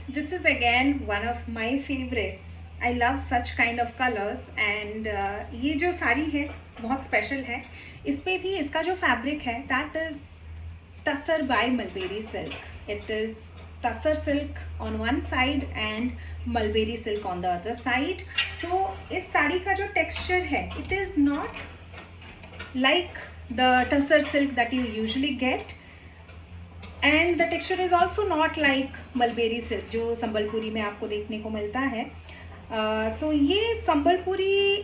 This is again one of my favorites. I love such kind of colors and ये जो साड़ी है बहुत special है. इस पे भी इसका जो फैब्रिक है that is Tussar by Mulberry Silk. It is Tussar silk on one side and Mulberry silk on the other side. So इस साड़ी का जो texture है it is not like the Tussar silk that you usually get. And the texture is also not like mulberry silk जो संबलपुरी में आपको देखने को मिलता है. सो ये संबलपुरी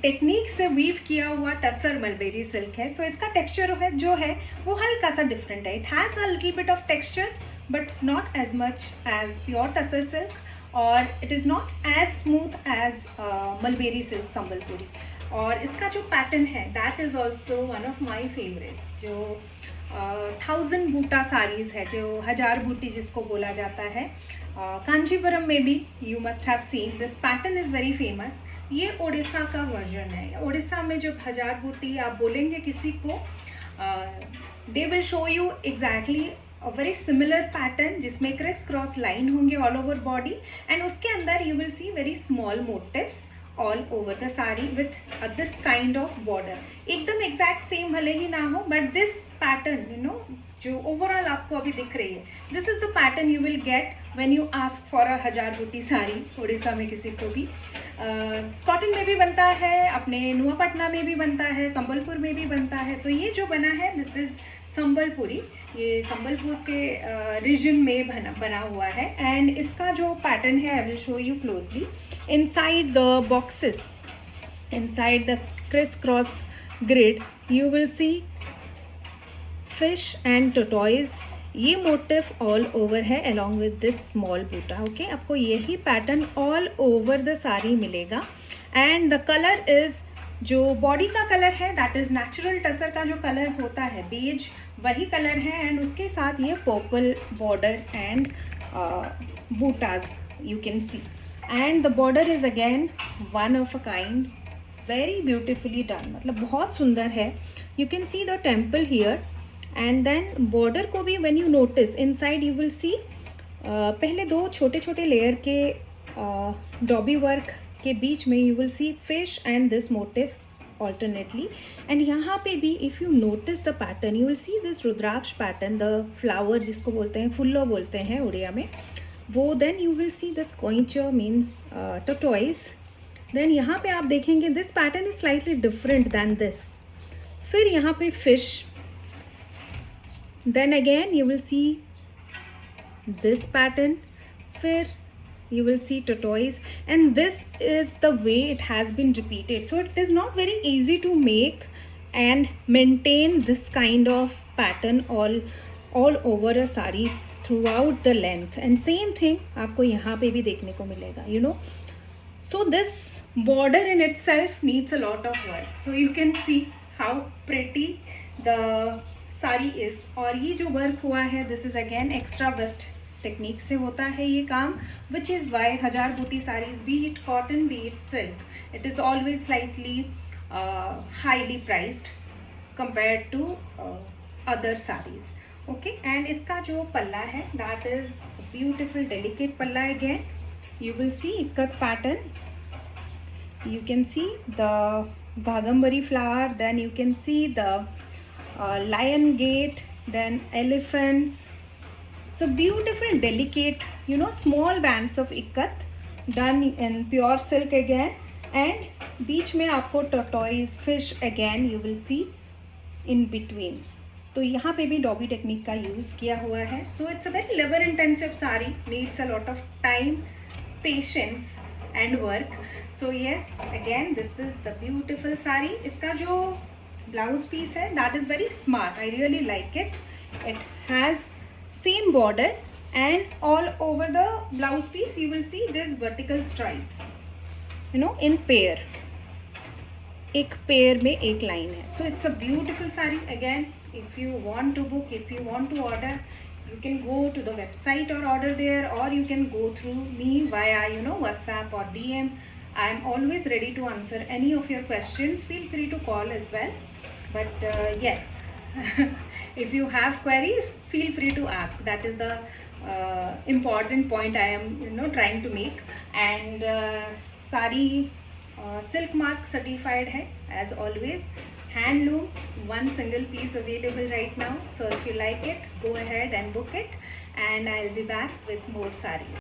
टेक्निक से वीव किया हुआ टसर मलबेरी सिल्क है. सो इसका टेक्सचर है जो है वो हल्का सा डिफरेंट है. It has a little bit of texture but not as much as pure tussar silk और it is not as smooth as mulberry silk Sambalpuri. और इसका जो पैटर्न है that is also one of my favourites. जो 1000 बूटा साड़ीज़ है जो 1000 बूटी जिसको बोला जाता है. कांचीपुरम में भी you must have seen this pattern is very famous. ये ओडिशा का वर्जन है. ओडिशा में जब 1000 बूटी आप बोलेंगे किसी को they will show you exactly a very similar pattern जिसमें क्रिस क्रॉस लाइन होंगे ऑल ओवर बॉडी एंड उसके अंदर you will see very small motifs all over the sari with this kind of border. एकदम एग्जैक्ट सेम भले ही ना हो but this pattern you know जो ओवरऑल आपको अभी दिख रही है this is the pattern you will get when you ask for अ 1000 बूटी साड़ी उड़ीसा में किसी को भी. कॉटन में भी बनता है, अपने नुआपटना में भी बनता है, संबलपुर में भी बनता है. तो ये जो बना है दिस इज संबलपुरी. ये संबलपुर के रीजन में बना हुआ है एंड इसका जो पैटर्न है I will show you closely. Inside the boxes, inside the criss cross grid you will see fish and tortoise. ये मोटिव ऑल ओवर है along with this small buta. Okay, आपको यही pattern all over the sari मिलेगा and the colour is जो body का colour है that is natural tussar का जो कलर होता है बेज वही कलर है एंड उसके साथ ये purple border and butas you can see and the border is again one of a kind very beautifully done. मतलब बहुत सुंदर है. You can see the temple here and then border को भी when you notice inside you will see पहले दो छोटे छोटे लेयर के डॉबी वर्क के बीच में you will see fish and this motif alternately. And यहाँ पे भी if you notice the pattern you will see this rudraksha pattern, the flower जिसको बोलते हैं फुल्लो बोलते हैं उड़िया में वो. Then you will see this कोइंचर मीन्स टर्टोइज. देन यहाँ पे आप देखेंगे this pattern is slightly different than this. फिर यहाँ पे fish, then again you will see this pattern, फिर you will see tortoise and this is the way it has been repeated. So it is not very easy to make and maintain this kind of pattern all over a sari throughout the length. And same thing आपको यहाँ पे भी देखने को मिलेगा, you know. So this border in itself needs a lot of work. So you can see how pretty the sari is. और ये जो वर्क हुआ है this is again extra weft technique से होता है ये काम which is why 1000 buti saris be it cotton be it silk it is always slightly highly priced compare to other saris. Okay, and इसका जो पल्ला है that is beautiful delicate palla. Again you will see ikat pattern. You can see the Bhagambari flower, then you can see the lion gate, then elephants. It's a beautiful delicate you know small bands of ikkat done in pure silk again and बीच में आपको tortoise fish again you will see in between. तो यहाँ पे भी dobby technique का use किया हुआ है. So it's a very labour intensive sari, needs a lot of time, patience and work. So yes, again this is the beautiful sari. इसका जो blouse piece है that is very smart. I really like it. It has same border and all over the blouse piece you will see this vertical stripes you know in pair. एक pair में एक line है. So it's a beautiful sari. Again, if you want to book, if you want to order, you can go to the website or order there, or you can go through me via WhatsApp or DM. I am always ready to answer any of your questions. Feel free to call as well. But yes, if you have queries, feel free to ask. That is the important point I am trying to make. And sari silk mark certified hai, as always. Handloom, one single piece available right now, so if you like it, go ahead and book it, and I'll be back with more sarees.